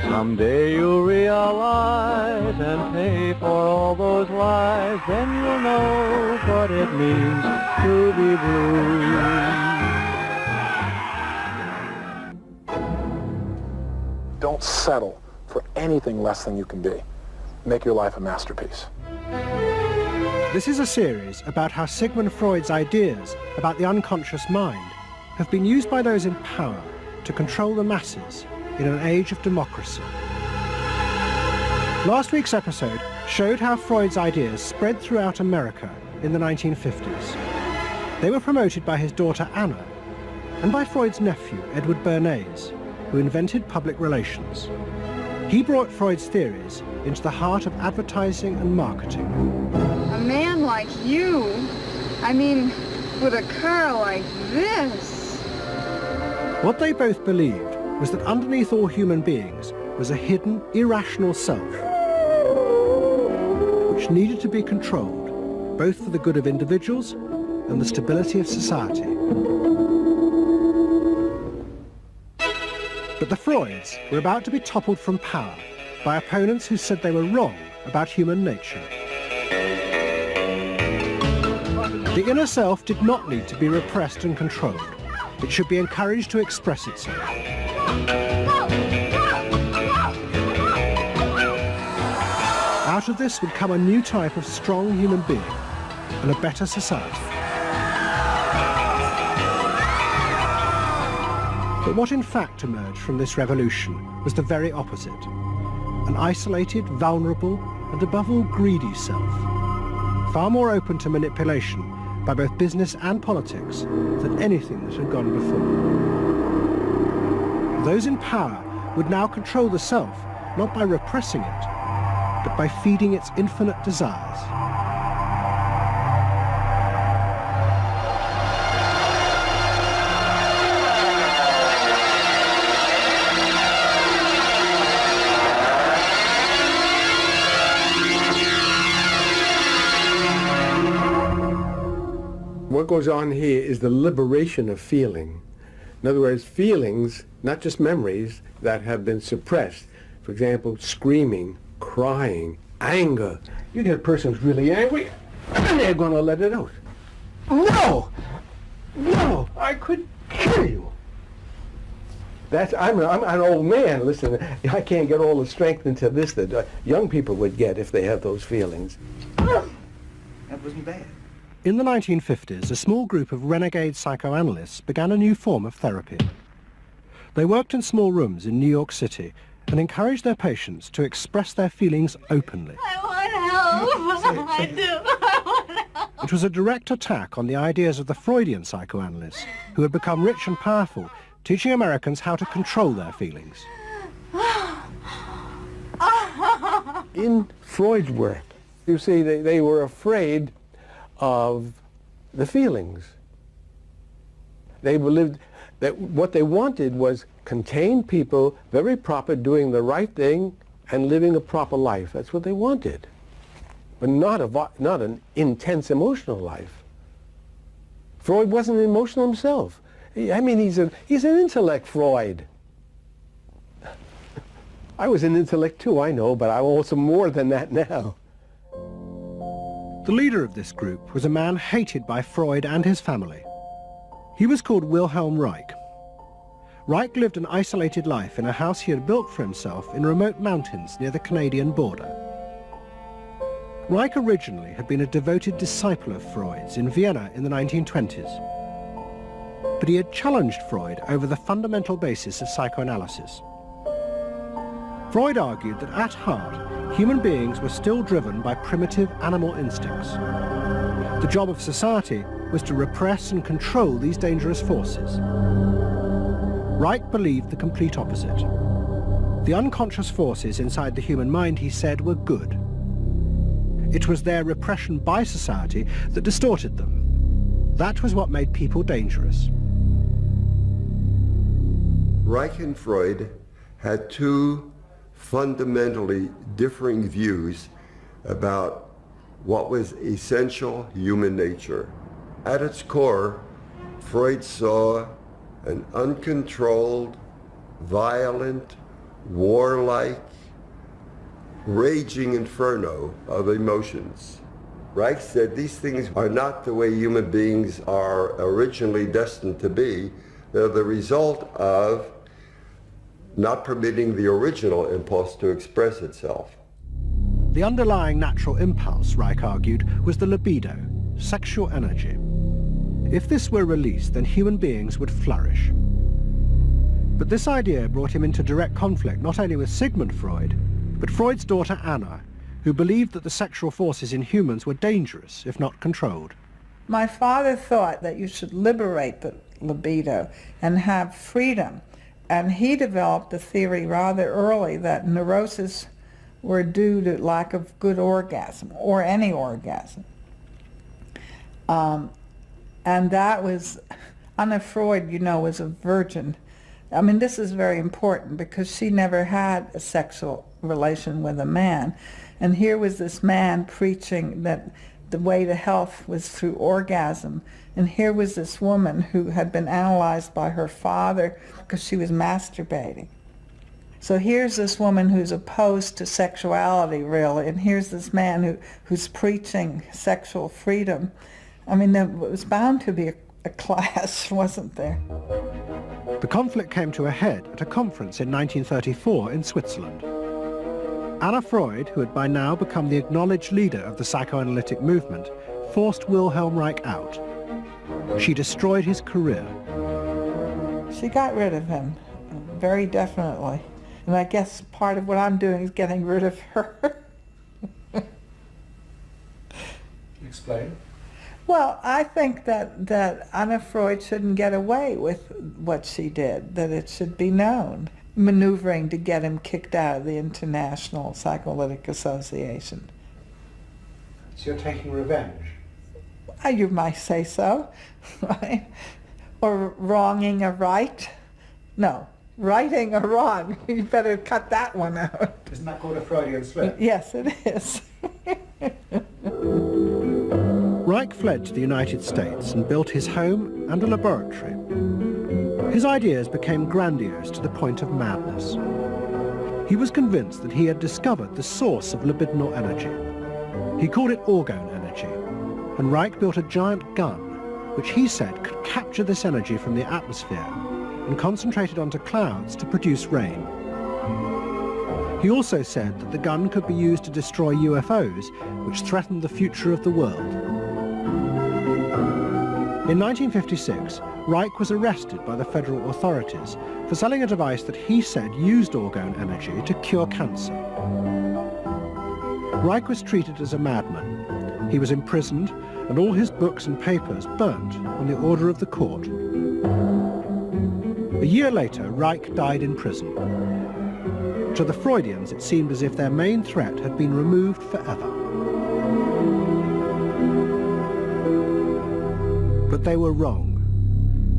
Someday you'll realize and pay for all those lies, then you'll know what it means to be blue. Don't settle for anything less than you can be. Make your life a masterpiece. This is a series about how Sigmund Freud's ideas about the unconscious mind have been used by those in power to control the masses in an age of democracy. Last week's episode showed how Freud's ideas spread throughout America in the 1950s. They were promoted by his daughter Anna and by Freud's nephew, Edward Bernays, who invented public relations. He brought Freud's theories into the heart of advertising and marketing. A man like you, I mean, with a car like this. What they both believed was that underneath all human beings was a hidden, irrational self, which needed to be controlled, both for the good of individuals and the stability of society. But the Freuds were about to be toppled from power by opponents who said they were wrong about human nature. The inner self did not need to be repressed and controlled. It should be encouraged to express itself. Out of this would come a new type of strong human being and a better society. But what in fact emerged from this revolution was the very opposite. An isolated, vulnerable, and above all greedy self, far more open to manipulation by both business and politics than anything that had gone before. Those in power would now control the self, not by repressing it, but by feeding its infinite desires. What goes on here is the liberation of feeling. In other words, feelings, not just memories, that have been suppressed. For example, screaming, crying, anger. You get a person who's really angry, and they're going to let it out. No! No! I could kill you! I'm an old man. Listen, I can't get all the strength into this that young people would get if they have those feelings. That wasn't bad. In the 1950s, a small group of renegade psychoanalysts began a new form of therapy. They worked in small rooms in New York City and encouraged their patients to express their feelings openly. I want help. I do. I want help. It was a direct attack on the ideas of the Freudian psychoanalysts, who had become rich and powerful, teaching Americans how to control their feelings. In Freud's work, you see, they were afraid of the feelings. They believed that what they wanted was contained people, very proper, doing the right thing and living a proper life. That's what they wanted, but not an intense emotional life. Freud wasn't emotional himself. I mean, he's an intellect, Freud. I was an intellect too, I know, but I'm also more than that now. The leader of this group was a man hated by Freud and his family. He was called Wilhelm Reich. Reich lived an isolated life in a house he had built for himself in remote mountains near the Canadian border. Reich originally had been a devoted disciple of Freud's in Vienna in the 1920s. But he had challenged Freud over the fundamental basis of psychoanalysis. Freud argued that at heart, human beings were still driven by primitive animal instincts. The job of society was to repress and control these dangerous forces. Reich believed the complete opposite. The unconscious forces inside the human mind, he said, were good. It was their repression by society that distorted them. That was what made people dangerous. Reich and Freud had two fundamentally differing views about what was essential human nature. At its core, Freud saw an uncontrolled, violent, warlike, raging inferno of emotions. Reich said these things are not the way human beings are originally destined to be. They're the result of not permitting the original impulse to express itself. The underlying natural impulse, Reich argued, was the libido, sexual energy. If this were released, then human beings would flourish. But this idea brought him into direct conflict not only with Sigmund Freud, but Freud's daughter Anna, who believed that the sexual forces in humans were dangerous if not controlled. My father thought that you should liberate the libido and have freedom, and he developed the theory rather early that neuroses were due to lack of good orgasm, or any orgasm. And that was, Anna Freud, you know, was a virgin. I mean, this is very important because she never had a sexual relation with a man. And here was this man preaching that the way to health was through orgasm. And here was this woman who had been analyzed by her father because she was masturbating. So here's this woman who's opposed to sexuality, really, and here's this man who's preaching sexual freedom. I mean, there was bound to be a clash, wasn't there? The conflict came to a head at a conference in 1934 in Switzerland. Anna Freud, who had by now become the acknowledged leader of the psychoanalytic movement, forced Wilhelm Reich out. She destroyed his career. She got rid of him, very definitely. And I guess part of what I'm doing is getting rid of her. Explain. Well, I think that Anna Freud shouldn't get away with what she did, that it should be known, maneuvering to get him kicked out of the International Psychoanalytic Association. So you're taking revenge? You might say so, right? Or wronging a right? No, righting a wrong. You better cut that one out. Isn't that called a Freudian slip? Yes, it is. Reich fled to the United States and built his home and a laboratory. His ideas became grandiose to the point of madness. He was convinced that he had discovered the source of libidinal energy. He called it orgone energy, and Reich built a giant gun, which he said could capture this energy from the atmosphere and concentrate it onto clouds to produce rain. He also said that the gun could be used to destroy UFOs, which threatened the future of the world. In 1956, Reich was arrested by the federal authorities for selling a device that he said used orgone energy to cure cancer. Reich was treated as a madman. He was imprisoned and all his books and papers burnt on the order of the court. A year later, Reich died in prison. To the Freudians, it seemed as if their main threat had been removed forever. But they were wrong.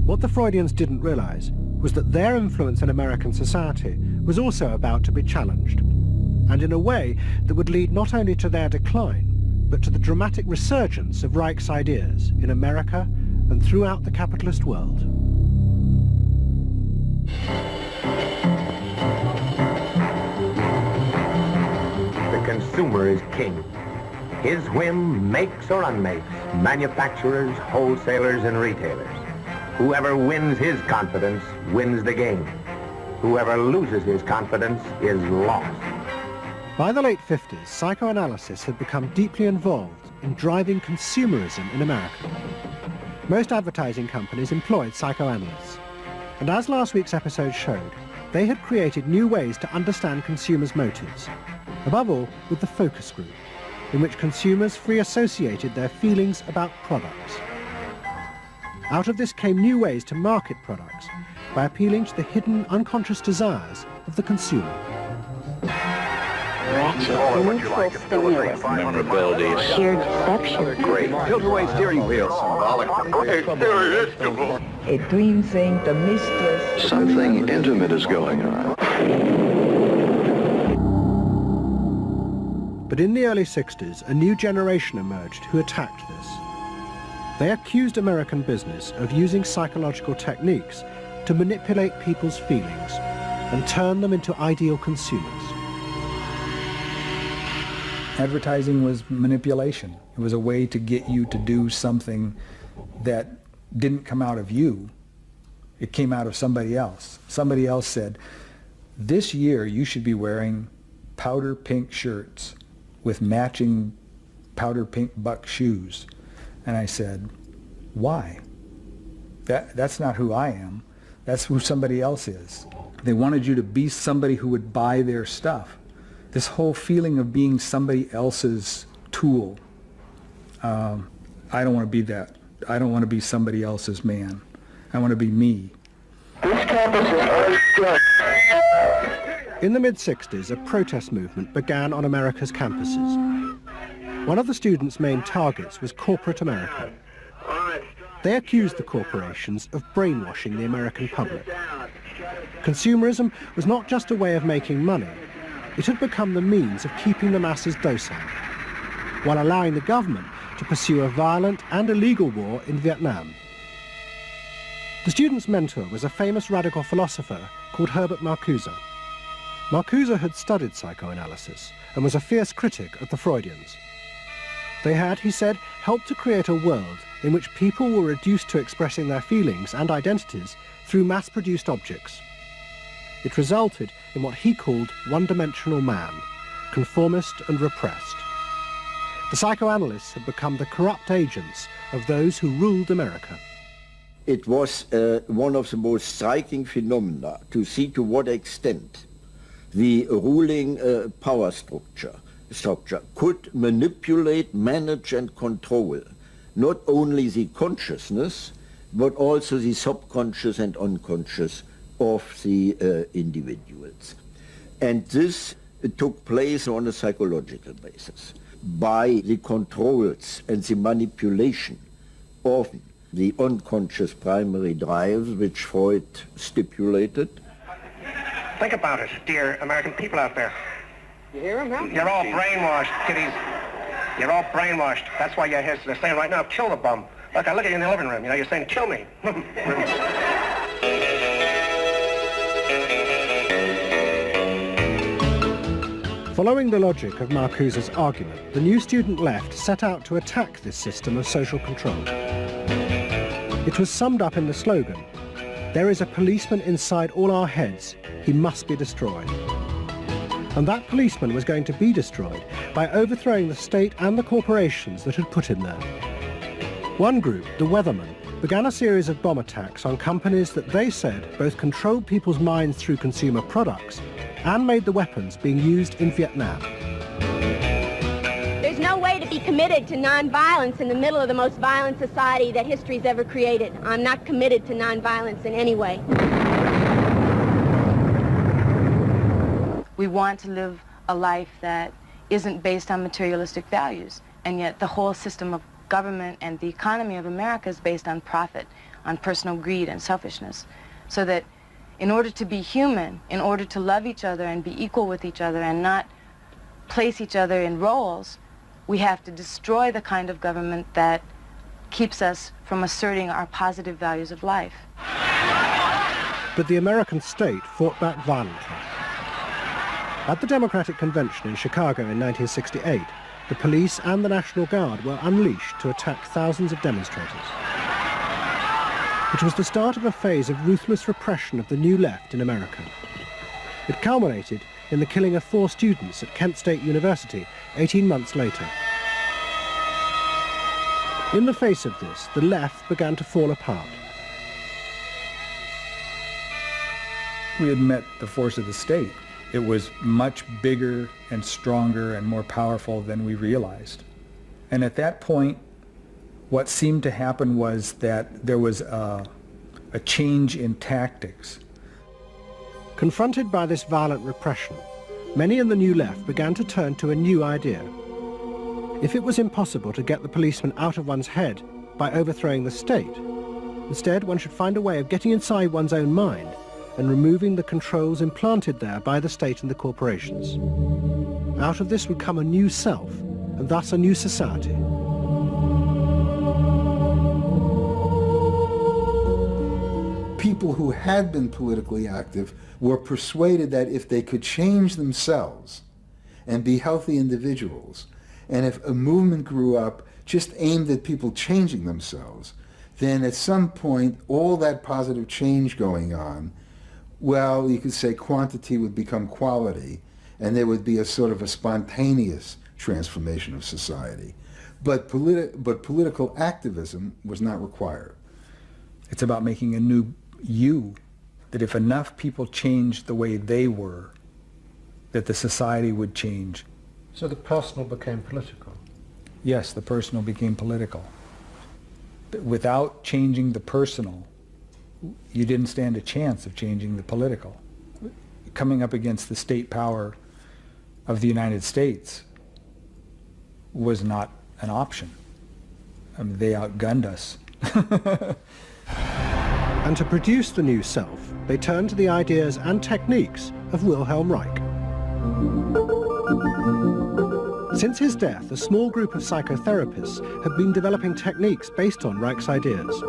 What the Freudians didn't realize was that their influence in American society was also about to be challenged, and in a way that would lead not only to their decline, but to the dramatic resurgence of Reich's ideas in America and throughout the capitalist world. The consumer is king. His whim makes or unmakes manufacturers, wholesalers, and retailers. Whoever wins his confidence wins the game. Whoever loses his confidence is lost. By the late 50s, psychoanalysis had become deeply involved in driving consumerism in America. Most advertising companies employed psychoanalysts. And as last week's episode showed, they had created new ways to understand consumers' motives, above all with the focus group, in which consumers free associated their feelings about products. Out of this came new ways to market products by appealing to the hidden unconscious desires of the consumer. Neutral stimulus, Memorability, shared perception, great tilt-away steering wheel, a dream thing, the mistress. something intimate is going on. But in the early 60s, a new generation emerged who attacked this. They accused American business of using psychological techniques to manipulate people's feelings. and turn them into ideal consumers. Advertising was manipulation. It was a way to get you to do something that didn't come out of you. It came out of somebody else. Somebody else said, this year you should be wearing powder pink shirts with matching powder pink buck shoes. And I said, why? That's not who I am. That's who somebody else is. They wanted you to be somebody who would buy their stuff. This whole feeling of being somebody else's tool. I don't want to be that. I don't want to be somebody else's man. I want to be me. In the mid-60s, a protest movement began on America's campuses. One of the students' main targets was corporate America. They accused the corporations of brainwashing the American public. Consumerism was not just a way of making money. It had become the means of keeping the masses docile, while allowing the government to pursue a violent and illegal war in Vietnam. The student's mentor was a famous radical philosopher called Herbert Marcuse. Marcuse had studied psychoanalysis and was a fierce critic of the Freudians. They had, he said, helped to create a world in which people were reduced to expressing their feelings and identities through mass-produced objects. It resulted in what he called one-dimensional man, conformist and repressed. The psychoanalysts had become the corrupt agents of those who ruled America. It was one of the most striking phenomena to see to what extent the ruling power structure could manipulate, manage and control not only the consciousness but also the subconscious and unconscious of the individuals. And this took place on a psychological basis by the controls and the manipulation of the unconscious primary drives which Freud stipulated. Think about it, dear American people out there. You hear him now? You're all brainwashed, kiddies. You're all brainwashed. That's why you're here. They're saying right now, kill the bum. Look, I look at you in the living room. You know, you're saying, kill me. Following the logic of Marcuse's argument, the new student left set out to attack this system of social control. It was summed up in the slogan, "There is a policeman inside all our heads. He must be destroyed." And that policeman was going to be destroyed by overthrowing the state and the corporations that had put him there. One group, the Weathermen, began a series of bomb attacks on companies that they said both controlled people's minds through consumer products and made the weapons being used in Vietnam. There's no way to be committed to nonviolence in the middle of the most violent society that history's ever created. I'm not committed to nonviolence in any way. We want to live a life that isn't based on materialistic values, and yet the whole system of government and the economy of America is based on profit, on personal greed and selfishness. So that in order to be human, in order to love each other and be equal with each other and not place each other in roles, we have to destroy the kind of government that keeps us from asserting our positive values of life. But the American state fought back violently. At the Democratic Convention in Chicago in 1968, the police and the National Guard were unleashed to attack thousands of demonstrators. It was the start of a phase of ruthless repression of the new left in America. It culminated in the killing of 4 students at Kent State University 18 months later. In the face of this, the left began to fall apart. We had met the force of the state. It was much bigger and stronger and more powerful than we realized. And at that point, what seemed to happen was that there was a change in tactics. Confronted by this violent repression, many in the new left began to turn to a new idea. If it was impossible to get the policeman out of one's head by overthrowing the state, instead one should find a way of getting inside one's own mind and removing the controls implanted there by the state and the corporations. Out of this would come a new self, and thus a new society. people who had been politically active were persuaded that if they could change themselves and be healthy individuals, and if a movement grew up just aimed at people changing themselves, then at some point all that positive change going on, well, you could say quantity would become quality, and there would be a sort of a spontaneous transformation of society. But political activism was not required. It's about making a new you, that if enough people changed the way they were, that the society would change. So the personal became political? Yes, the personal became political. But without changing the personal, you didn't stand a chance of changing the political. Coming up against the state power of the United States was not an option. I mean, they outgunned us. And to produce the new self, they turned to the ideas and techniques of Wilhelm Reich. Since his death, a small group of psychotherapists have been developing techniques based on Reich's ideas.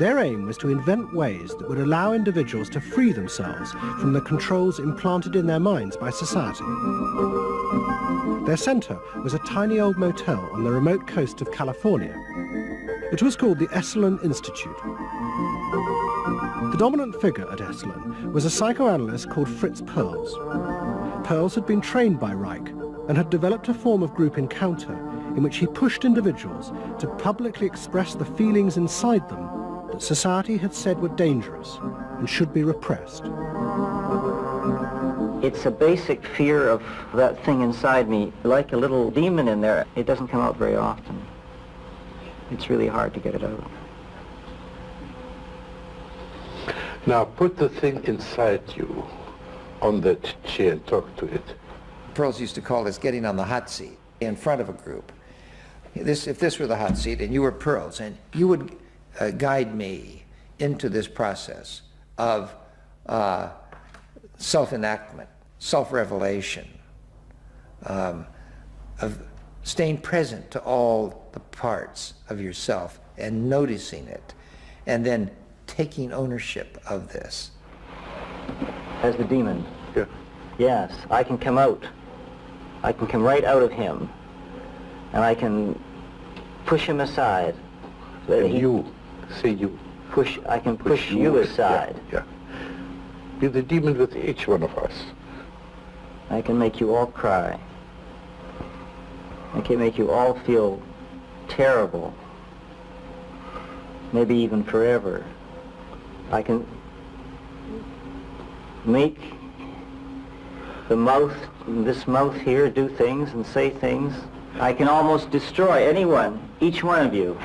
Their aim was to invent ways that would allow individuals to free themselves from the controls implanted in their minds by society. Their center was a tiny old motel on the remote coast of California. It was called the Esalen Institute. The dominant figure at Esalen was a psychoanalyst called Fritz Perls. Perls had been trained by Reich and had developed a form of group encounter in which he pushed individuals to publicly express the feelings inside them that society had said were dangerous and should be repressed. It's a basic fear of that thing inside me, like a little demon in there. It doesn't come out very often. It's really hard to get it out. Now put the thing inside you on that chair and talk to it. Perls used to call this getting on the hot seat in front of a group. If this were the hot seat and you were Perls, and you would guide me into this process of self-enactment, self-revelation, of staying present to all the parts of yourself and noticing it, and then taking ownership of this. As the demon? Yeah. Yes, I can come out. I can come right out of him, and I can push him aside. So you, say you. I can push you aside. Yeah. Be the demon with each one of us. I can make you all cry. I can make you all feel terrible. Maybe even forever. I can make the mouth, this mouth here, do things and say things. I can almost destroy anyone, each one of you,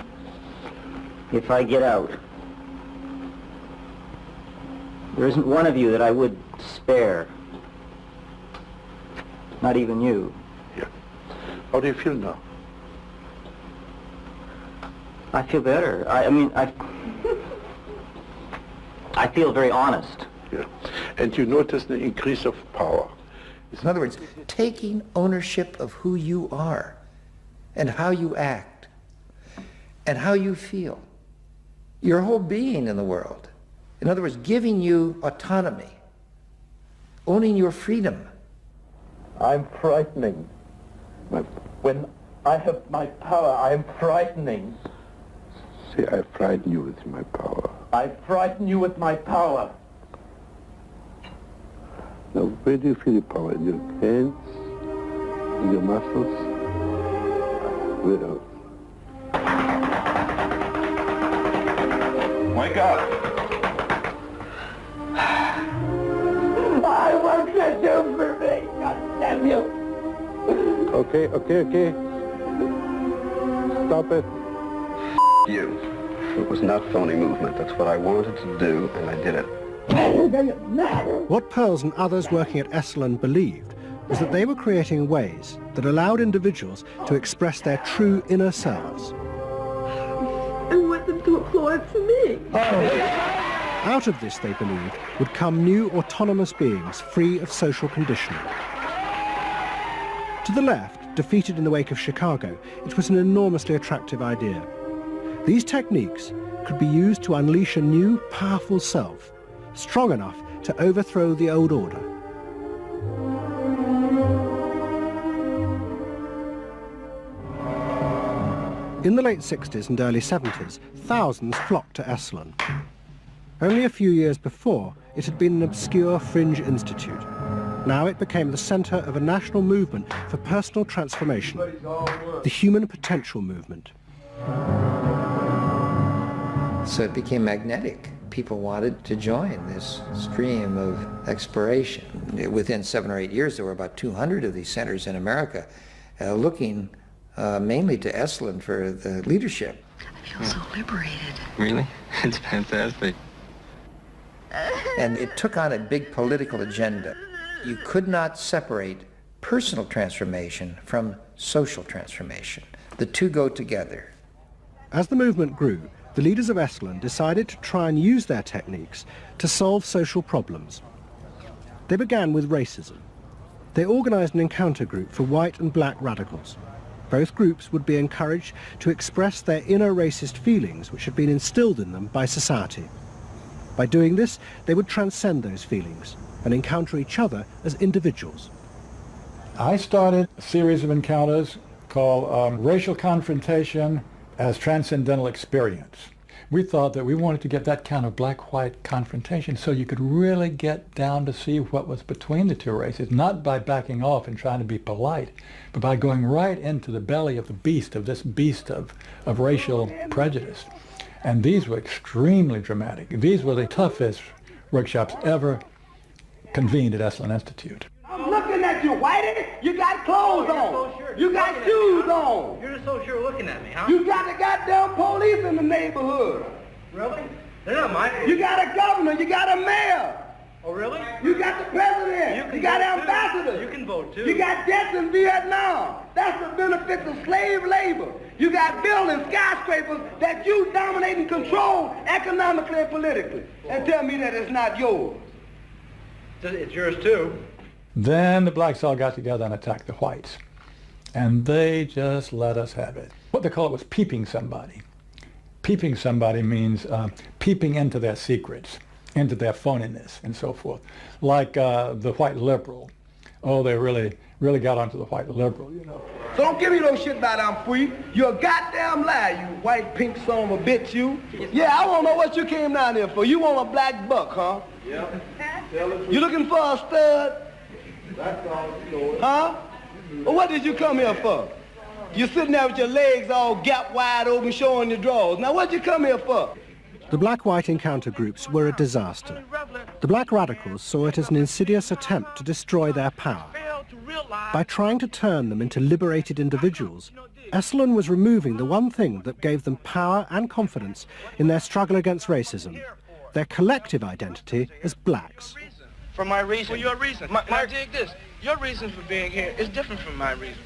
if I get out. There isn't one of you that I would spare. Not even you. Yeah. How do you feel now? I feel better. I mean, I feel very honest. Yeah. And you notice the increase of power. In other words, taking ownership of who you are and how you act and how you feel. Your whole being in the world. In other words, giving you autonomy, owning your freedom. I'm frightening. When I have my power, I'm frightening. Say, I frighten you with my power. I frighten you with my power. Now, where do you feel your power? In your hands? In your muscles? Where else? Wake up! I want you to do for me, God damn you! Okay. Stop it. You. It was not phony movement. That's what I wanted to do, and I did it. What Perls and others working at Esalen believed was that they were creating ways that allowed individuals to express their true inner selves. I want them to applaud for me. Out of this, they believed, would come new autonomous beings free of social conditioning. To the left, defeated in the wake of Chicago, it was an enormously attractive idea. These techniques, could be used to unleash a new, powerful self, strong enough to overthrow the old order. In the late 60s and early 70s, thousands flocked to Esalen. Only a few years before, it had been an obscure fringe institute. Now it became the centre of a national movement for personal transformation, the human potential movement. So it became magnetic. People wanted to join this stream of exploration. Within 7 or 8 years, there were about 200 of these centers in America looking mainly to Esalen for the leadership. I feel so liberated. Really? It's fantastic. And it took on a big political agenda. You could not separate personal transformation from social transformation. The two go together. As the movement grew, the leaders of Esalen decided to try and use their techniques to solve social problems. They began with racism. They organized an encounter group for white and black radicals. Both groups would be encouraged to express their inner racist feelings which had been instilled in them by society. By doing this, they would transcend those feelings and encounter each other as individuals. I started a series of encounters called Racial Confrontation as Transcendental Experience. We thought that we wanted to get that kind of black-white confrontation so you could really get down to see what was between the two races, not by backing off and trying to be polite, but by going right into the belly of the beast, of this beast of racial prejudice. And these were extremely dramatic. These were the toughest workshops ever convened at Esalen Institute. I'm looking at you, Whitey. You got clothes on. You got shoes on. You're so sure looking at me, huh? You got the goddamn police in the neighborhood. Really? They're not my police. You got a governor. You got a mayor. Oh, really? You got the president. You got ambassadors. You can vote, too. You got deaths in Vietnam. That's the benefits of slave labor. You got buildings, skyscrapers that you dominate and control economically and politically. And tell me that it's not yours. It's yours, too. Then the blacks all got together and attacked the whites. And they just let us have it. What they call it was peeping somebody. Peeping somebody means peeping into their secrets, into their phoniness, and so forth. Like the white liberal. Oh, they really got onto the white liberal, you know. So don't give me no shit about I'm free. You're a goddamn liar, you white pink son of a bitch, you. Yeah, I want to know what you came down here for. You want a black buck, huh? Yeah. You looking for a stud? That's all. Huh? Well, what did you come here for? You're sitting there with your legs all gap wide open, showing your drawers. Now, what'd you come here for? The black-white encounter groups were a disaster. The black radicals saw it as an insidious attempt to destroy their power. By trying to turn them into liberated individuals, Esalen was removing the one thing that gave them power and confidence in their struggle against racism, their collective identity as blacks. For my reason. For your reason. Now dig this. Your reason for being here is different from my reason.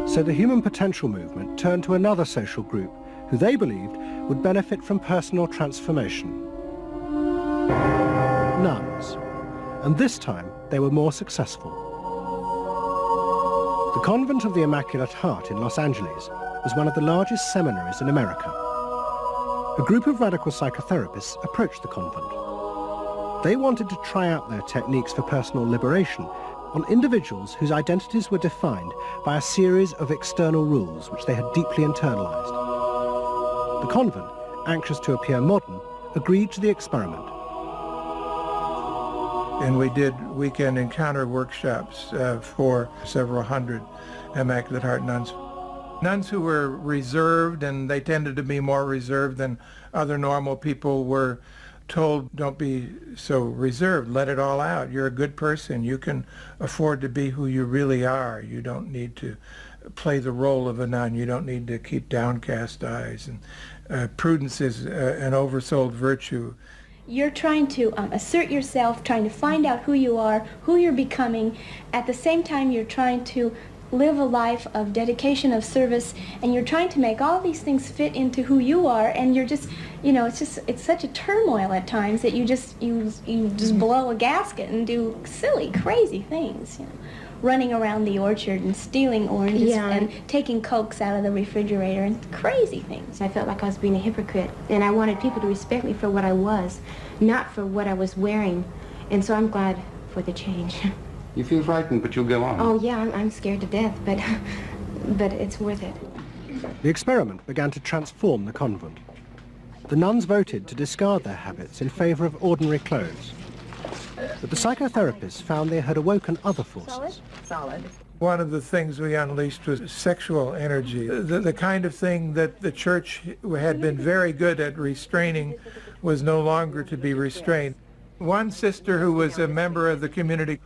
So the human potential movement turned to another social group who they believed would benefit from personal transformation. Nuns. And this time they were more successful. The Convent of the Immaculate Heart in Los Angeles was one of the largest seminaries in America. A group of radical psychotherapists approached the convent. They wanted to try out their techniques for personal liberation on individuals whose identities were defined by a series of external rules which they had deeply internalized. The convent, anxious to appear modern, agreed to the experiment. And we did weekend encounter workshops for several hundred Immaculate Heart nuns. Nuns who were reserved, and they tended to be more reserved than other normal people, were told, don't be so reserved, let it all out. You're a good person. You can afford to be who you really are. You don't need to play the role of a nun. You don't need to keep downcast eyes. And prudence is an oversold virtue. You're trying to assert yourself, trying to find out who you are, who you're becoming. At the same time, you're trying to live a life of dedication, of service, and you're trying to make all these things fit into who you are, and you're just, you know, it's such a turmoil at times that you just blow a gasket and do silly, crazy things, you know. Running around the orchard and stealing oranges and taking Cokes out of the refrigerator and crazy things. I felt like I was being a hypocrite, and I wanted people to respect me for what I was, not for what I was wearing. And so I'm glad for the change. You feel frightened, but you'll go on. Oh yeah, I'm scared to death, but it's worth it. The experiment began to transform the convent. The nuns voted to discard their habits in favor of ordinary clothes. But the psychotherapists found they had awoken other forces. Solid. One of the things we unleashed was sexual energy. The kind of thing that the church had been very good at restraining was no longer to be restrained. One sister who was a member of the community,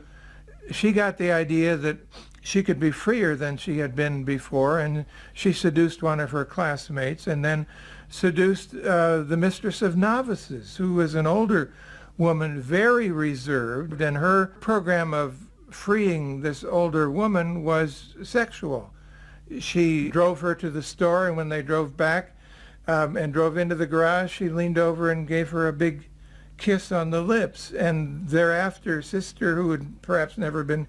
she got the idea that she could be freer than she had been before, and she seduced one of her classmates and then seduced the mistress of novices, who was an older woman, very reserved, and her program of freeing this older woman was sexual. She drove her to the store, and when they drove back and drove into the garage, she leaned over and gave her a big kiss on the lips, and thereafter sister, who had perhaps never been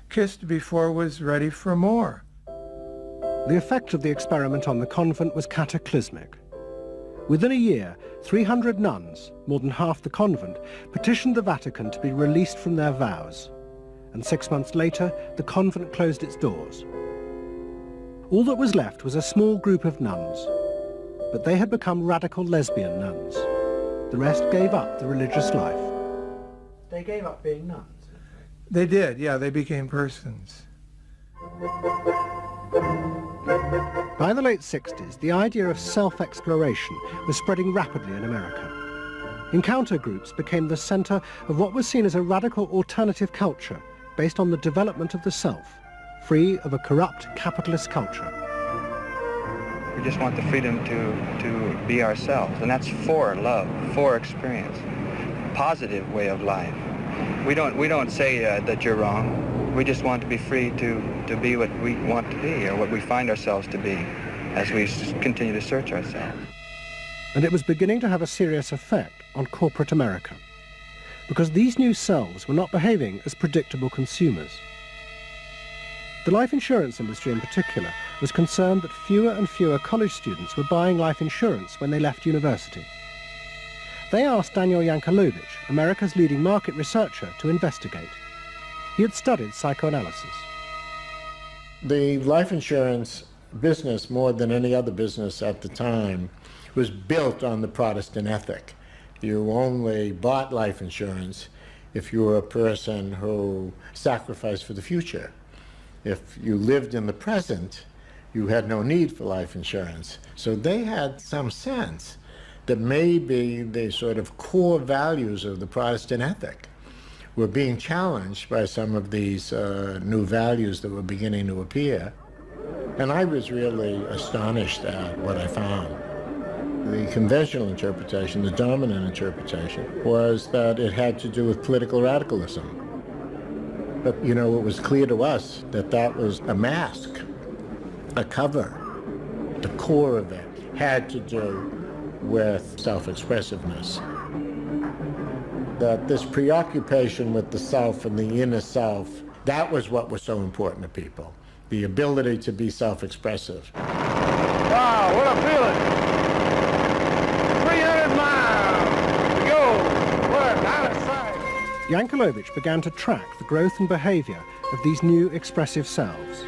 kissed before, was ready for more. The effect of the experiment on the convent was cataclysmic. Within a year, 300 nuns, more than half the convent, petitioned the Vatican to be released from their vows. And 6 months later, the convent closed its doors. All that was left was a small group of nuns, but they had become radical lesbian nuns. The rest gave up the religious life. They gave up being nuns. They did, yeah, they became persons. By the late 60s, the idea of self-exploration was spreading rapidly in America. Encounter groups became the center of what was seen as a radical alternative culture based on the development of the self, free of a corrupt capitalist culture. We just want the freedom to be ourselves, and that's for love, for experience, positive way of life. We don't say that you're wrong. We just want to be free to be what we want to be, or what we find ourselves to be, as we continue to search ourselves. And it was beginning to have a serious effect on corporate America, because these new selves were not behaving as predictable consumers. The life insurance industry in particular was concerned that fewer and fewer college students were buying life insurance when they left university. They asked Daniel Yankelovich, America's leading market researcher, to investigate. He had studied psychoanalysis. The life insurance business, more than any other business at the time, was built on the Protestant ethic. You only bought life insurance if you were a person who sacrificed for the future. If you lived in the present, you had no need for life insurance. So they had some sense that maybe the sort of core values of the Protestant ethic were being challenged by some of these new values that were beginning to appear. And I was really astonished at what I found. The conventional interpretation, the dominant interpretation, was that it had to do with political radicalism. But, you know, it was clear to us that that was a mask, a cover. The core of it had to do with self-expressiveness. That this preoccupation with the self and the inner self, that was what was so important to people. The ability to be self-expressive. Wow, what a feeling! 300 miles to go. We're out of sight. Yankelovich began to track the growth and behavior of these new expressive selves.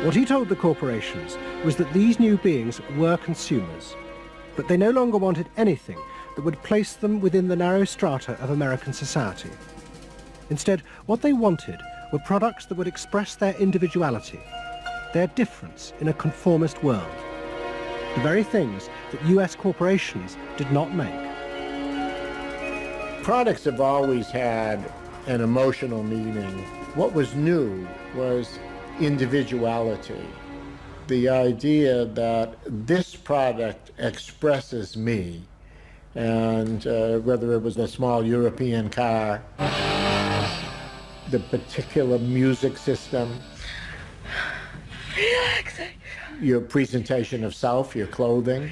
What he told the corporations was that these new beings were consumers, but they no longer wanted anything that would place them within the narrow strata of American society. Instead, what they wanted were products that would express their individuality, their difference in a conformist world, the very things that US corporations did not make. Products have always had an emotional meaning. What was new was individuality. The idea that this product expresses me, and whether it was a small European car, the particular music system, Relaxing. Your presentation of self, your clothing.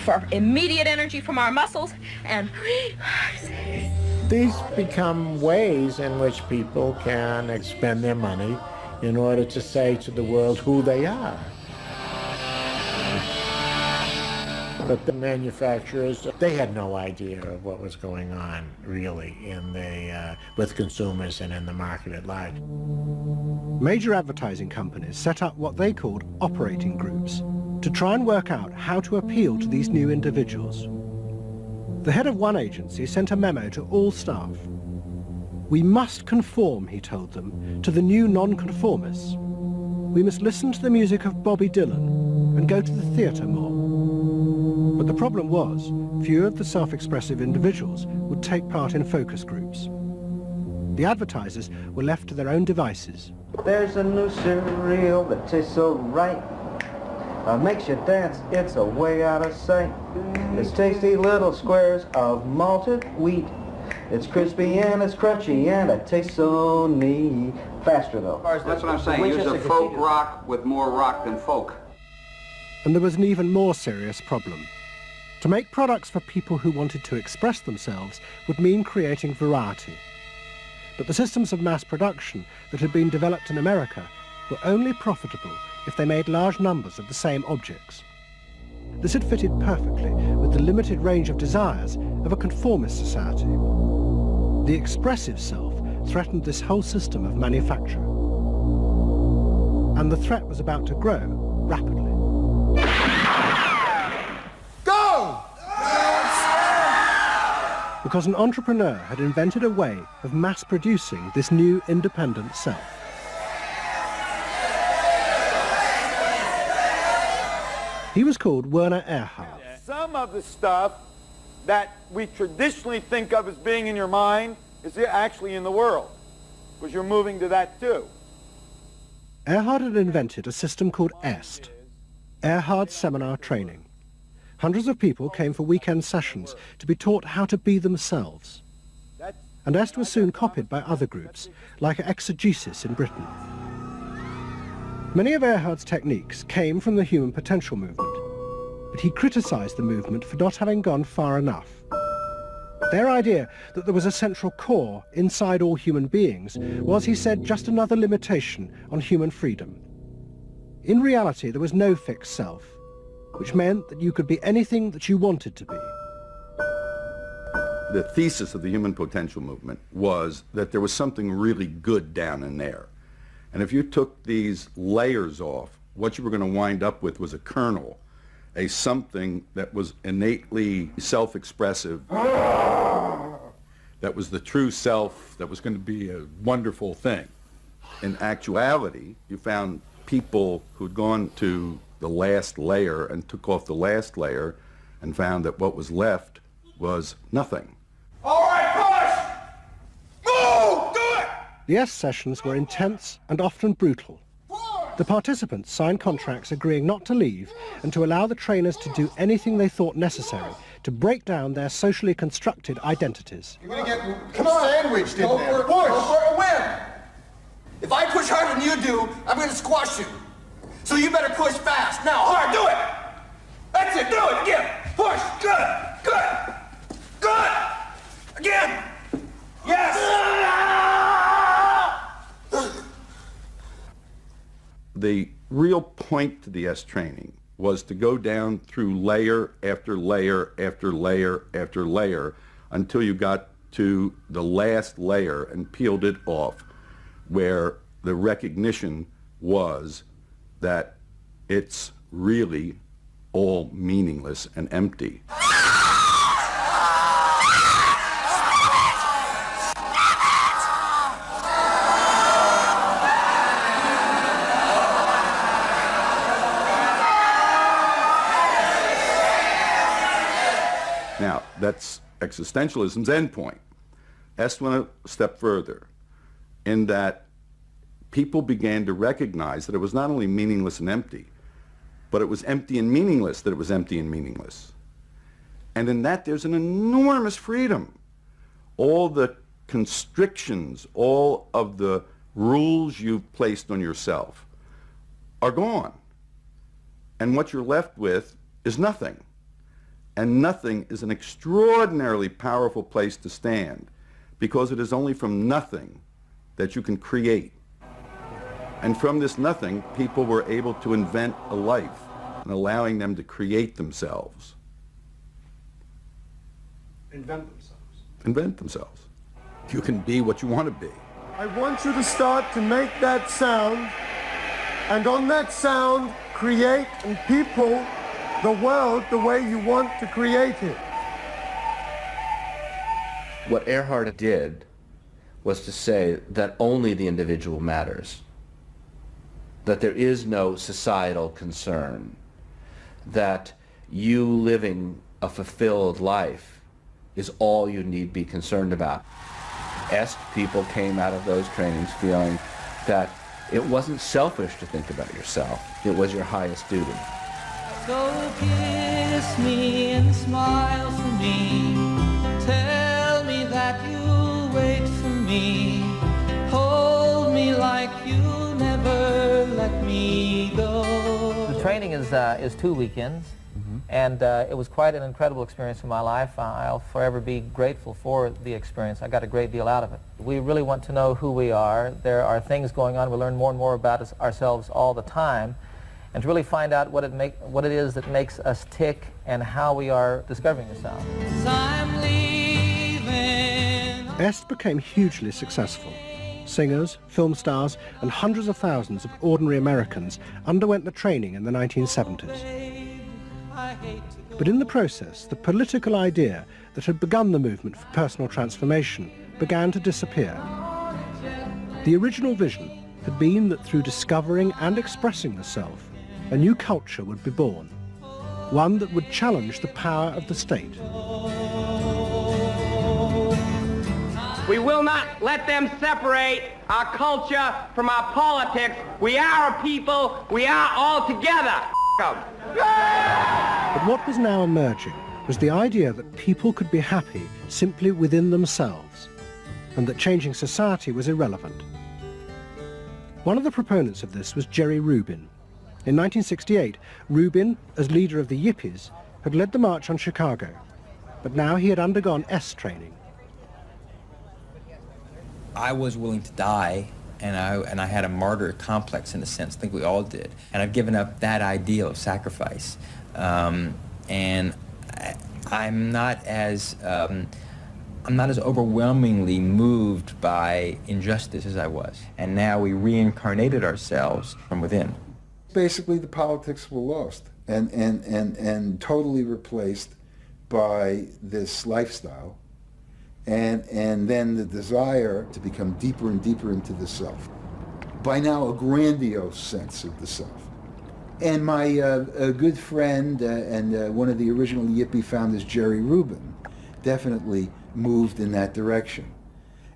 For immediate energy from our muscles and relaxing. These become ways in which people can spend their money in order to say to the world who they are. But the manufacturers, they had no idea of what was going on, really, with consumers and in the market at large. Major advertising companies set up what they called operating groups to try and work out how to appeal to these new individuals. The head of one agency sent a memo to all staff. We must conform, he told them, to the new non-conformists. We must listen to the music of Bobby Dylan and go to the theatre more. But the problem was, few of the self-expressive individuals would take part in focus groups. The advertisers were left to their own devices. There's a new cereal that tastes so right. Makes you dance, it's a way out of sight. It's tasty little squares of malted wheat. It's crispy and it's crunchy and it tastes so neat. Faster though. That's what I'm saying. Use a folk rock with more rock than folk. And there was an even more serious problem. To make products for people who wanted to express themselves would mean creating variety. But the systems of mass production that had been developed in America were only profitable if they made large numbers of the same objects. This had fitted perfectly with the limited range of desires of a conformist society. The expressive self threatened this whole system of manufacture. And the threat was about to grow rapidly. Go! Because an entrepreneur had invented a way of mass-producing this new independent self. He was called Werner Erhard. Some of the stuff that we traditionally think of as being in your mind is actually in the world, because you're moving to that too. Erhard had invented a system called EST, Erhard Seminar Training. Hundreds of people came for weekend sessions to be taught how to be themselves. And EST was soon copied by other groups, like Exegesis in Britain. Many of Erhard's techniques came from the human potential movement, but he criticized the movement for not having gone far enough. Their idea that there was a central core inside all human beings was, he said, just another limitation on human freedom. In reality, there was no fixed self, which meant that you could be anything that you wanted to be. The thesis of the human potential movement was that there was something really good down in there. And if you took these layers off, what you were going to wind up with was a kernel, a something that was innately self-expressive, that was the true self, that was going to be a wonderful thing. In actuality, you found people who'd gone to the last layer and took off the last layer and found that what was left was nothing. All right, push! Move! Do it! The EST sessions were intense and often brutal. The participants signed contracts agreeing not to leave and to allow the trainers to do anything they thought necessary to break down their socially constructed identities. You're gonna get sandwiched in there. Push! Go for a win! If I push harder than you do, I'm gonna squash you. So you better push fast. Now, hard, do it! That's it, do it, again! Push! Good! Good! Good! Again! Yes! The real point to the EST training was to go down through layer after layer after layer after layer until you got to the last layer and peeled it off, where the recognition was that it's really all meaningless and empty. Now, that's existentialism's endpoint. EST went a step further in that people began to recognize that it was not only meaningless and empty, but it was empty and meaningless that it was empty and meaningless. And in that, there's an enormous freedom. All the constrictions, all of the rules you've placed on yourself are gone. And what you're left with is nothing. And nothing is an extraordinarily powerful place to stand, because it is only from nothing that you can create. And from this nothing, people were able to invent a life, and allowing them to create themselves. Invent themselves. Invent themselves. You can be what you want to be. I want you to start to make that sound, and on that sound, create and people the world the way you want to create it. What Earhart did was to say that only the individual matters, that there is no societal concern, that you living a fulfilled life is all you need be concerned about. Est people came out of those trainings feeling that it wasn't selfish to think about yourself, it was your highest duty. So kiss me and smile for me, tell me that you'll wait for me, hold me like you'll never let me go. The training is 2 weekends, and it was quite an incredible experience in my life. I'll forever be grateful for the experience. I got a great deal out of it. We really want to know who we are. There are things going on. We learn more and more about ourselves all the time, and to really find out what it is that makes us tick and how we are discovering ourselves. Est became hugely successful. Singers, film stars, and hundreds of thousands of ordinary Americans underwent the training in the 1970s. But in the process, the political idea that had begun the movement for personal transformation began to disappear. The original vision had been that through discovering and expressing the self, a new culture would be born, one that would challenge the power of the state. We will not let them separate our culture from our politics. We are a people. We are all together. But what was now emerging was the idea that people could be happy simply within themselves, and that changing society was irrelevant. One of the proponents of this was Jerry Rubin. In 1968, Rubin, as leader of the Yippies, had led the march on Chicago, but now he had undergone Est training. I was willing to die, and I had a martyr complex in a sense. I think we all did. And I've given up that ideal of sacrifice. And I'm not as overwhelmingly moved by injustice as I was. And now we reincarnated ourselves from within. Basically, the politics were lost and totally replaced by this lifestyle. And then the desire to become deeper and deeper into the self. By now, a grandiose sense of the self. And my a good friend and one of the original Yippie founders, Jerry Rubin, definitely moved in that direction.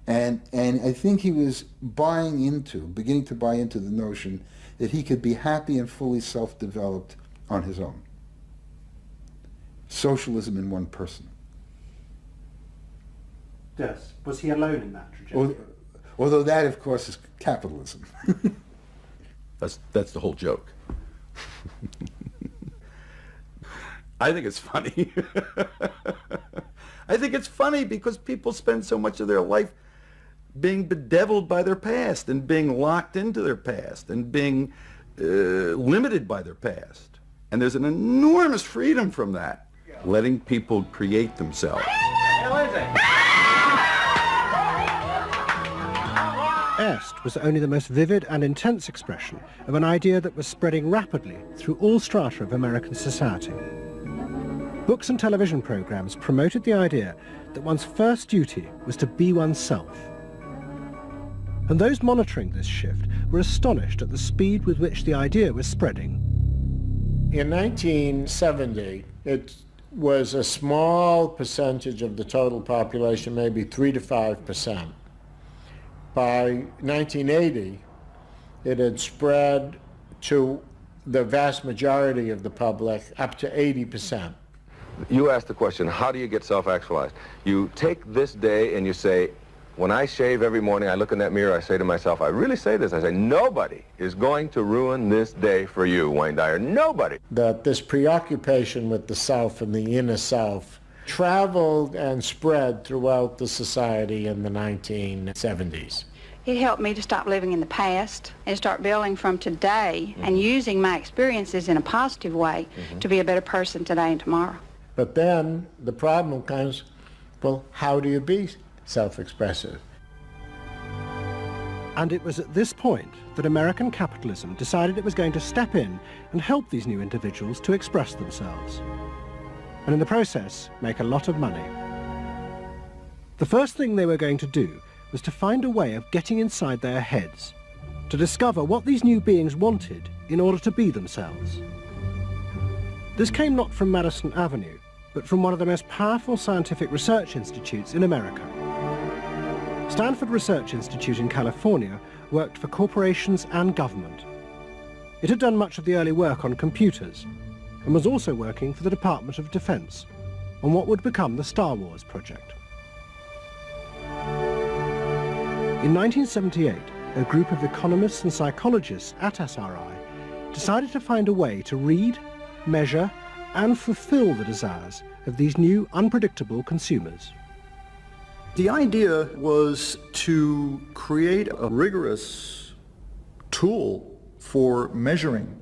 And I think he was beginning to buy into the notion that he could be happy and fully self-developed on his own. Socialism in one person. Yes. Was he alone in that trajectory? Although that, of course, is capitalism. That's the whole joke. I think it's funny. I think it's funny because people spend so much of their life being bedeviled by their past and being locked into their past and being limited by their past. And there's an enormous freedom from that, letting people create themselves. Est was only the most vivid and intense expression of an idea that was spreading rapidly through all strata of American society. Books and television programs promoted the idea that one's first duty was to be oneself. And those monitoring this shift were astonished at the speed with which the idea was spreading. In 1970, it was a small percentage of the total population, maybe 3 to 5%. By 1980, it had spread to the vast majority of the public, up to 80%. You asked the question, how do you get self-actualized? You take this day and you say, When I shave every morning, I look in that mirror, I say to myself, I really say this, I say, nobody is going to ruin this day for you, Wayne Dyer. Nobody. That this preoccupation with the self and the inner self traveled and spread throughout the society in the 1970s. It helped me to stop living in the past and start building from today and using my experiences in a positive way to be a better person today and tomorrow. But then the problem comes, well, how do you be self-expressive? And it was at this point that American capitalism decided it was going to step in and help these new individuals to express themselves, and in the process make a lot of money. The first thing they were going to do was to find a way of getting inside their heads, to discover what these new beings wanted in order to be themselves. This came not from Madison Avenue, but from one of the most powerful scientific research institutes in America. Stanford Research Institute in California worked for corporations and government. It had done much of the early work on computers and was also working for the Department of Defense on what would become the Star Wars project. In 1978, a group of economists and psychologists at SRI decided to find a way to read, measure, and fulfill the desires of these new unpredictable consumers. The idea was to create a rigorous tool for measuring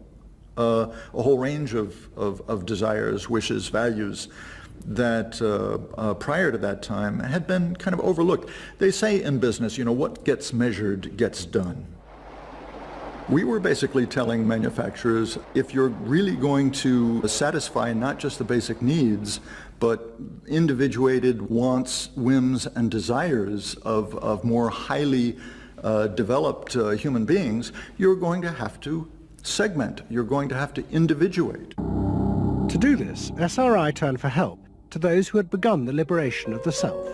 a whole range of desires, wishes, values that prior to that time had been kind of overlooked. They say in business, you know, what gets measured gets done. We were basically telling manufacturers, if you're really going to satisfy not just the basic needs, but individuated wants, whims, and desires of more highly developed human beings, you're going to have to segment. You're going to have to individuate. To do this, SRI turned for help to those who had begun the liberation of the self.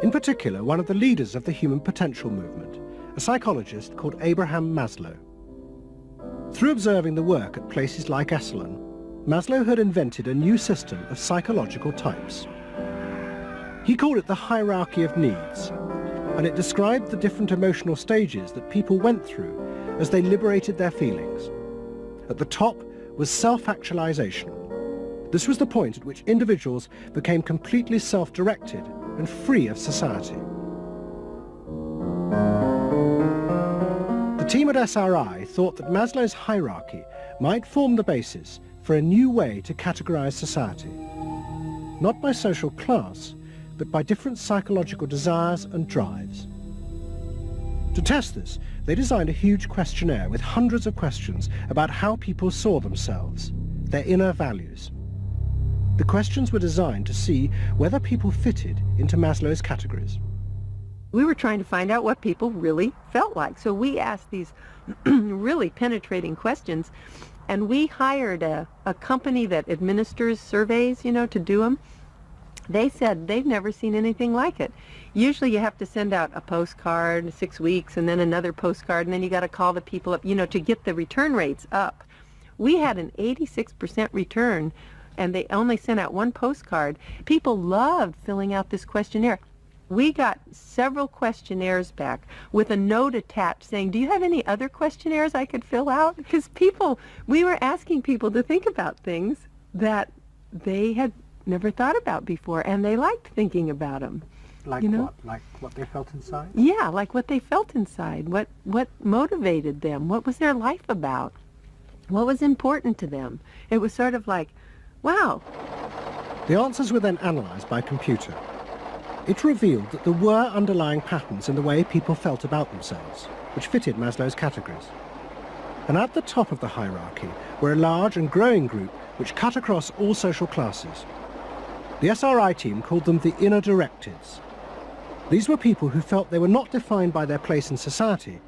In particular, one of the leaders of the human potential movement, a psychologist called Abraham Maslow. Through observing the work at places like Esalen, Maslow had invented a new system of psychological types. He called it the hierarchy of needs, and it described the different emotional stages that people went through as they liberated their feelings. At the top was self-actualization. This was the point at which individuals became completely self-directed and free of society. The team at SRI thought that Maslow's hierarchy might form the basis for a new way to categorize society, not by social class, but by different psychological desires and drives. To test this, they designed a huge questionnaire with hundreds of questions about how people saw themselves, their inner values. The questions were designed to see whether people fitted into Maslow's categories. We were trying to find out what people really felt like. So we asked these really penetrating questions, and we hired a company that administers surveys, you know, to do them. They said they've never seen anything like it. Usually you have to send out a postcard 6 weeks and then another postcard, and then you got to call the people up, you know, to get the return rates up. We had an 86% return, and they only sent out one postcard. People loved filling out this questionnaire. We got several questionnaires back with a note attached saying, do you have any other questionnaires I could fill out? Because we were asking people to think about things that they had never thought about before, and they liked thinking about them. Like you know? what? Like what they felt inside? Yeah, like what they felt inside. What motivated them? What was their life about? What was important to them? It was sort of like, wow. The answers were then analyzed by computer. It revealed that there were underlying patterns in the way people felt about themselves, which fitted Maslow's categories. And at the top of the hierarchy were a large and growing group which cut across all social classes. The SRI team called them the inner directeds. These were people who felt they were not defined by their place in society,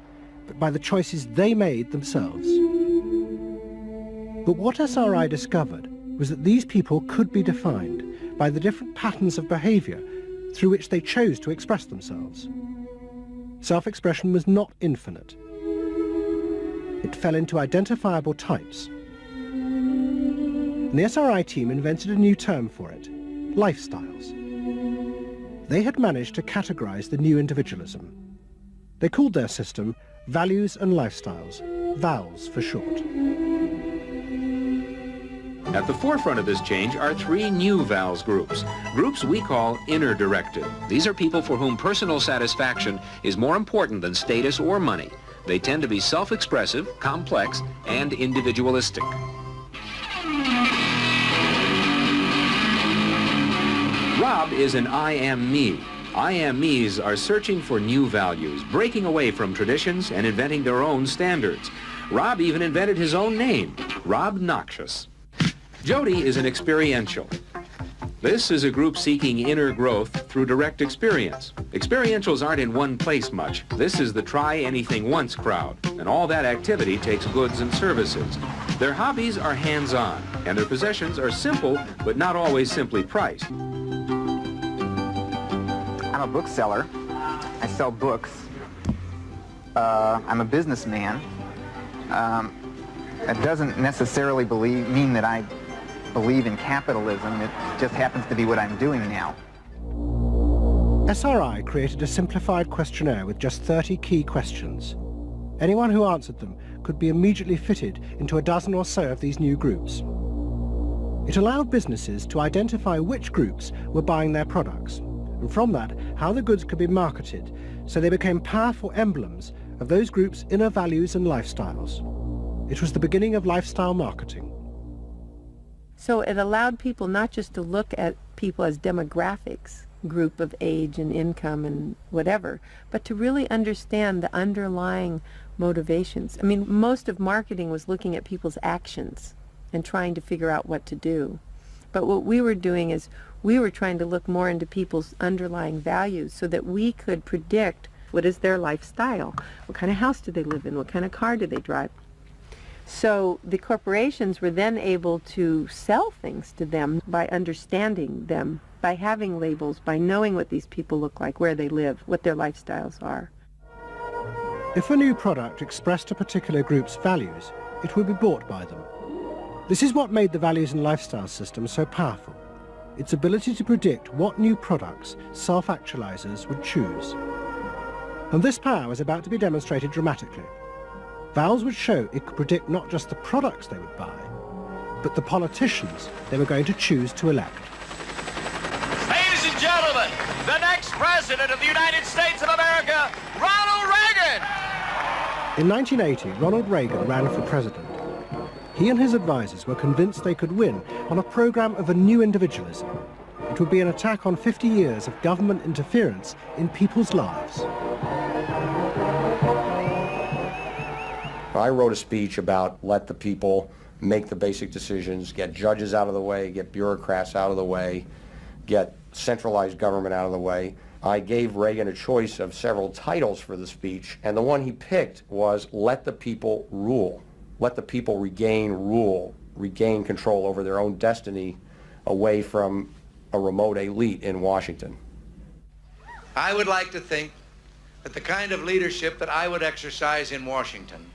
but by the choices they made themselves. But what SRI discovered was that these people could be defined by the different patterns of behavior through which they chose to express themselves. Self-expression was not infinite. It fell into identifiable types. And the SRI team invented a new term for it: lifestyles. They had managed to categorize the new individualism. They called their system Values and Lifestyles, VALS for short. At the forefront of this change are three new VALS groups we call inner-directed. These are people for whom personal satisfaction is more important than status or money. They tend to be self-expressive, complex, and individualistic. Rob is an I am me. I am me's are searching for new values, breaking away from traditions and inventing their own standards. Rob even invented his own name, Rob Noxious. Jody is an experiential. This is a group seeking inner growth through direct experience. Experientials aren't in one place much. This is the try-anything-once crowd, and all that activity takes goods and services. Their hobbies are hands-on, and their possessions are simple, but not always simply priced. I'm a bookseller. I sell books. I'm a businessman. That doesn't necessarily mean that I believe in capitalism. It just happens to be what I'm doing now. SRI created a simplified questionnaire with just 30 key questions. Anyone who answered them could be immediately fitted into a dozen or so of these new groups. It allowed businesses to identify which groups were buying their products, and from that, how the goods could be marketed, so they became powerful emblems of those groups' inner values and lifestyles. It was the beginning of lifestyle marketing. So it allowed people not just to look at people as demographics, group of age and income and whatever, but to really understand the underlying motivations. I mean, most of marketing was looking at people's actions and trying to figure out what to do. But what we were doing is we were trying to look more into people's underlying values so that we could predict what is their lifestyle, what kind of house do they live in, what kind of car do they drive. So the corporations were then able to sell things to them by understanding them, by having labels, by knowing what these people look like, where they live, what their lifestyles are. If a new product expressed a particular group's values, it would be bought by them. This is what made the values and lifestyle system so powerful, its ability to predict what new products self-actualizers would choose. And this power was about to be demonstrated dramatically. VALS would show it could predict not just the products they would buy, but the politicians they were going to choose to elect. Ladies and gentlemen, the next President of the United States of America, Ronald Reagan! In 1980, Ronald Reagan ran for president. He and his advisors were convinced they could win on a program of a new individualism. It would be an attack on 50 years of government interference in people's lives. I wrote a speech about let the people make the basic decisions, get judges out of the way, get bureaucrats out of the way, get centralized government out of the way. I gave Reagan a choice of several titles for the speech, and the one he picked was let the people rule. Let the people regain rule, regain control over their own destiny away from a remote elite in Washington. I would like to think that the kind of leadership that I would exercise in Washington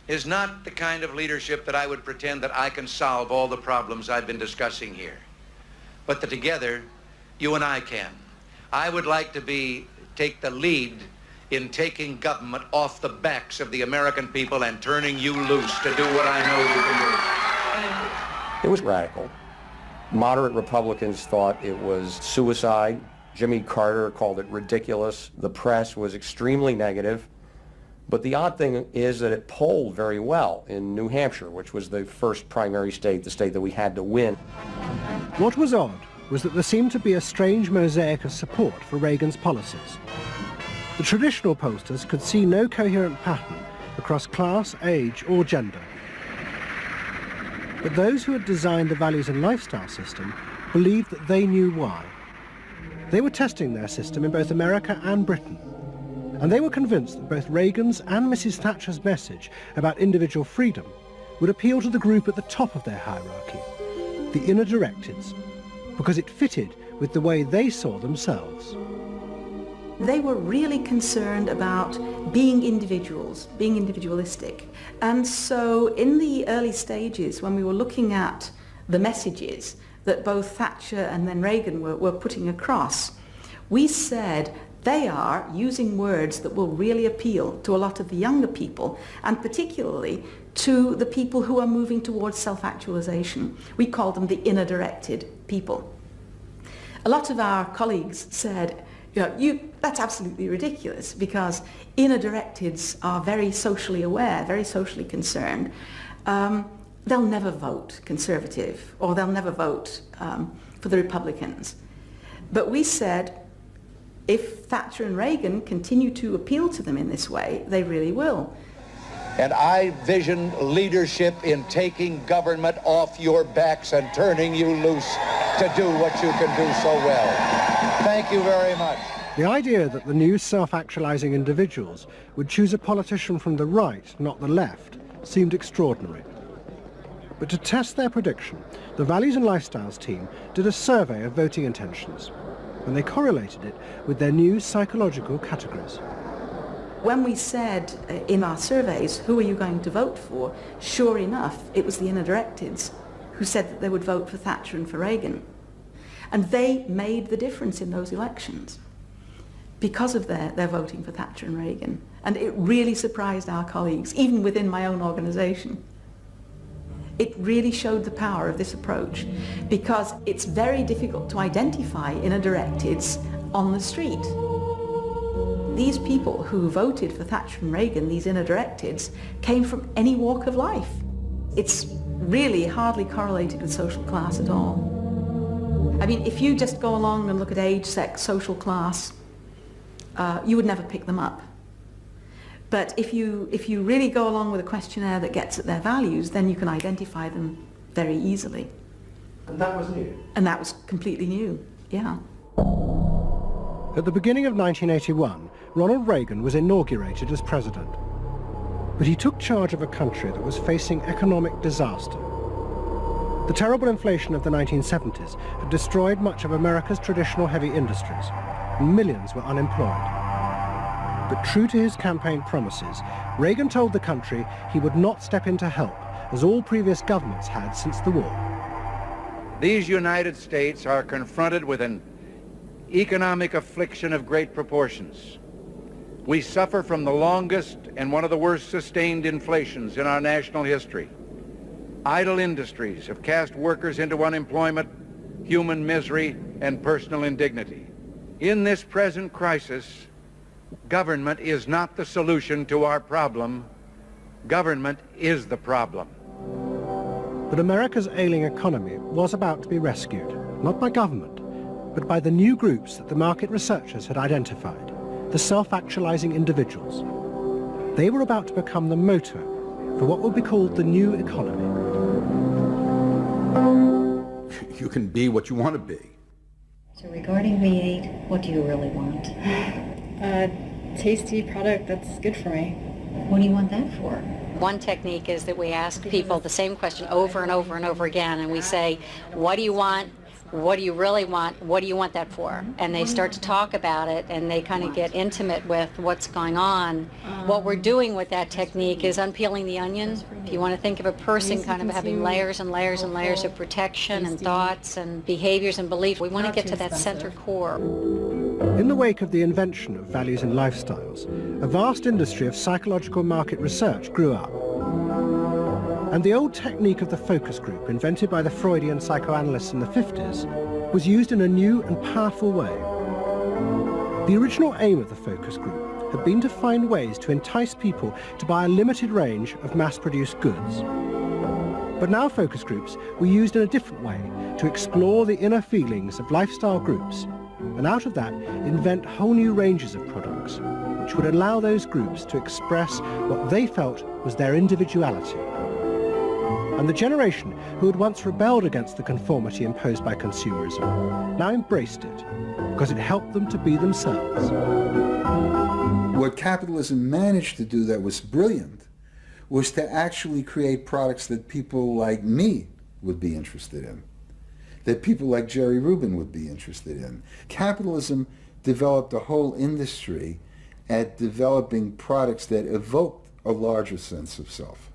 is not the kind of leadership that I would pretend that I can solve all the problems I've been discussing here, but that together you and I can. I would like to take the lead in taking government off the backs of the American people and turning you loose to do what I know you can do. It was radical. Moderate Republicans thought it was suicide. Jimmy Carter called it ridiculous. The press was extremely negative. But the odd thing is that it polled very well in New Hampshire, which was the first primary state, the state that we had to win. What was odd was that there seemed to be a strange mosaic of support for Reagan's policies. The traditional pollsters could see no coherent pattern across class, age, or gender. But those who had designed the values and lifestyle system believed that they knew why. They were testing their system in both America and Britain. And they were convinced that both Reagan's and Mrs. Thatcher's message about individual freedom would appeal to the group at the top of their hierarchy, the inner directeds, because it fitted with the way they saw themselves. They were really concerned about being individuals, being individualistic. And so in the early stages, when we were looking at the messages that both Thatcher and then Reagan were putting across, We said they are using words that will really appeal to a lot of the younger people, and particularly to the people who are moving towards self-actualization. We call them the inner-directed people. A lot of our colleagues said, that's absolutely ridiculous, because inner-directeds are very socially aware, very socially concerned. They'll never vote Conservative, or they'll never vote for the Republicans. But we said, if Thatcher and Reagan continue to appeal to them in this way, they really will. And I vision leadership in taking government off your backs and turning you loose to do what you can do so well. Thank you very much. The idea that the new self-actualizing individuals would choose a politician from the right, not the left, seemed extraordinary. But to test their prediction, the Values and Lifestyles team did a survey of voting intentions, and they correlated it with their new psychological categories. When we said in our surveys, who are you going to vote for, sure enough, it was the inner-directeds who said that they would vote for Thatcher and for Reagan. And they made the difference in those elections because of their voting for Thatcher and Reagan. And it really surprised our colleagues, even within my own organisation. It really showed the power of this approach, because it's very difficult to identify inner-directeds on the street. These people who voted for Thatcher and Reagan, these inner-directeds, came from any walk of life. It's really hardly correlated with social class at all. I mean, if you just go along and look at age, sex, social class, you would never pick them up. But if you really go along with a questionnaire that gets at their values, then you can identify them very easily. And that was new? And that was completely new, yeah. At the beginning of 1981, Ronald Reagan was inaugurated as president. But he took charge of a country that was facing economic disaster. The terrible inflation of the 1970s had destroyed much of America's traditional heavy industries, and millions were unemployed. But true to his campaign promises, Reagan told the country he would not step in to help, as all previous governments had since the war. These United States are confronted with an economic affliction of great proportions. We suffer from the longest and one of the worst sustained inflations in our national history. Idle industries have cast workers into unemployment, human misery, and personal indignity. In this present crisis, government is not the solution to our problem. Government is the problem. But America's ailing economy was about to be rescued, not by government, but by the new groups that the market researchers had identified, the self-actualizing individuals. They were about to become the motor for what would be called the new economy. You can be what you want to be. So regarding V8, what do you really want? A tasty product that's good for me. What do you want that for? One technique is that we ask people the same question over and over and over again, and we say, what do you want? What do you really want? What do you want that for? And they start to talk about it, and they kind of get intimate with what's going on. What we're doing with that technique is unpeeling the onion. If you want to think of a person kind of having layers and layers and layers of protection and thoughts and behaviors and beliefs, we want to get to that center core. In the wake of the invention of values and lifestyles, a vast industry of psychological market research grew up. And the old technique of the focus group, invented by the Freudian psychoanalysts in the 50s, was used in a new and powerful way. The original aim of the focus group had been to find ways to entice people to buy a limited range of mass-produced goods. But now focus groups were used in a different way to explore the inner feelings of lifestyle groups, and out of that invent whole new ranges of products, which would allow those groups to express what they felt was their individuality. And the generation who had once rebelled against the conformity imposed by consumerism now embraced it, because it helped them to be themselves. What capitalism managed to do that was brilliant was to actually create products that people like me would be interested in, that people like Jerry Rubin would be interested in. Capitalism developed a whole industry at developing products that evoked a larger sense of self,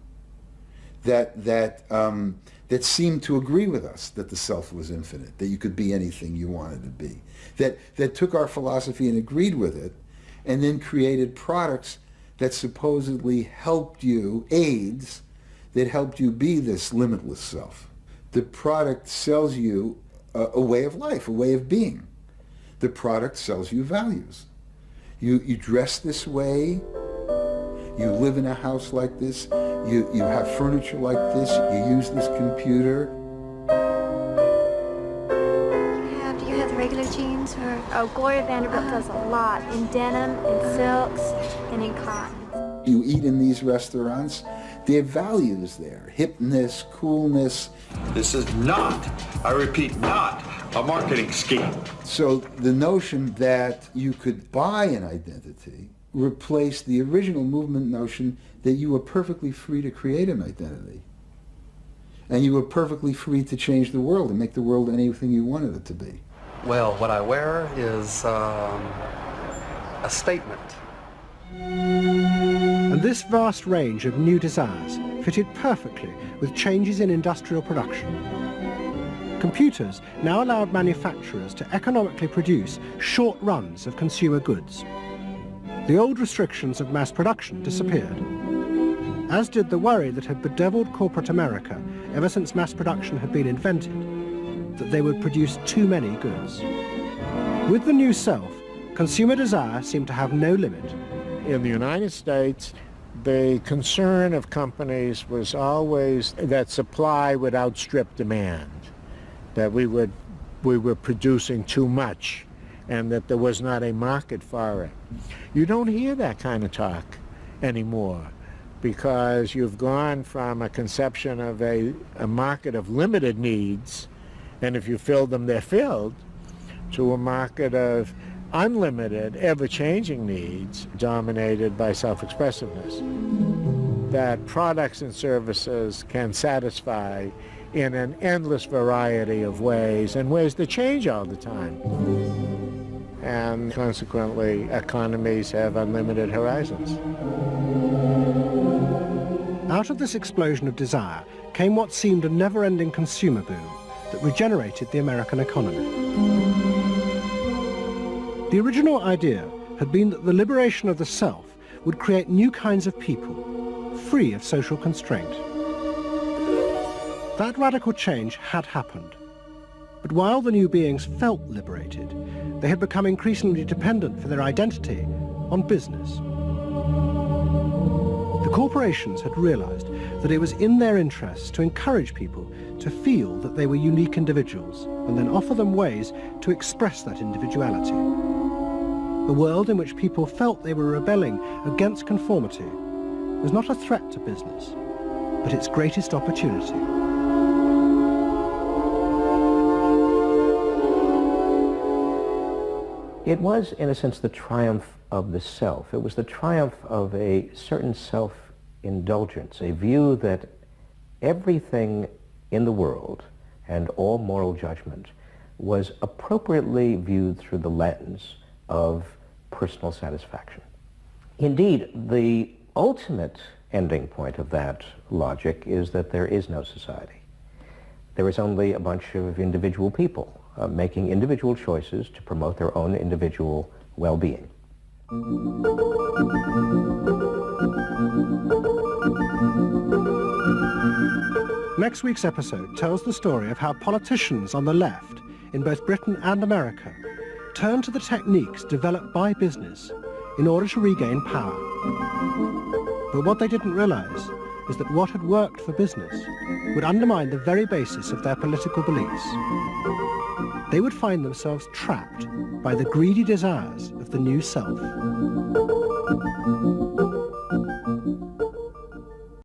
that that seemed to agree with us that the self was infinite, that you could be anything you wanted to be, that took our philosophy and agreed with it, and then created products that supposedly helped you, aids, that helped you be this limitless self. The product sells you a way of life, a way of being. The product sells you values. You dress this way, you live in a house like this, you have furniture like this, you use this computer. Do you have the regular jeans? Or? Oh, Gloria Vanderbilt does a lot in denim, in silks, and in cotton. You eat in these restaurants, there are values there, hipness, coolness. This is not, I repeat, not a marketing scheme. So the notion that you could buy an identity replaced the original movement notion that you were perfectly free to create an identity. And you were perfectly free to change the world and make the world anything you wanted it to be. Well, what I wear is a statement. And this vast range of new desires fitted perfectly with changes in industrial production. Computers now allowed manufacturers to economically produce short runs of consumer goods. The old restrictions of mass production disappeared, as did the worry that had bedeviled corporate America ever since mass production had been invented, that they would produce too many goods. With the new self, consumer desire seemed to have no limit. In the United States, the concern of companies was always that supply would outstrip demand, that we were producing too much, and that there was not a market for it. You don't hear that kind of talk anymore, because you've gone from a conception of a market of limited needs, and if you fill them, they're filled, to a market of unlimited, ever-changing needs dominated by self-expressiveness. That products and services can satisfy in an endless variety of ways, and ways that change all the time. And consequently, economies have unlimited horizons. Out of this explosion of desire came what seemed a never-ending consumer boom that regenerated the American economy. The original idea had been that the liberation of the self would create new kinds of people, free of social constraint. That radical change had happened. But while the new beings felt liberated, they had become increasingly dependent for their identity on business. The corporations had realized that it was in their interests to encourage people to feel that they were unique individuals and then offer them ways to express that individuality. A world in which people felt they were rebelling against conformity was not a threat to business, but its greatest opportunity. It was, in a sense, the triumph of the self. It was the triumph of a certain self-indulgence, a view that everything in the world and all moral judgment was appropriately viewed through the lens of personal satisfaction. Indeed, the ultimate ending point of that logic is that there is no society. There is only a bunch of individual people making individual choices to promote their own individual well-being. Next week's episode tells the story of how politicians on the left, in both Britain and America, turned to the techniques developed by business in order to regain power. But what they didn't realize is that what had worked for business would undermine the very basis of their political beliefs. They would find themselves trapped by the greedy desires of the new self.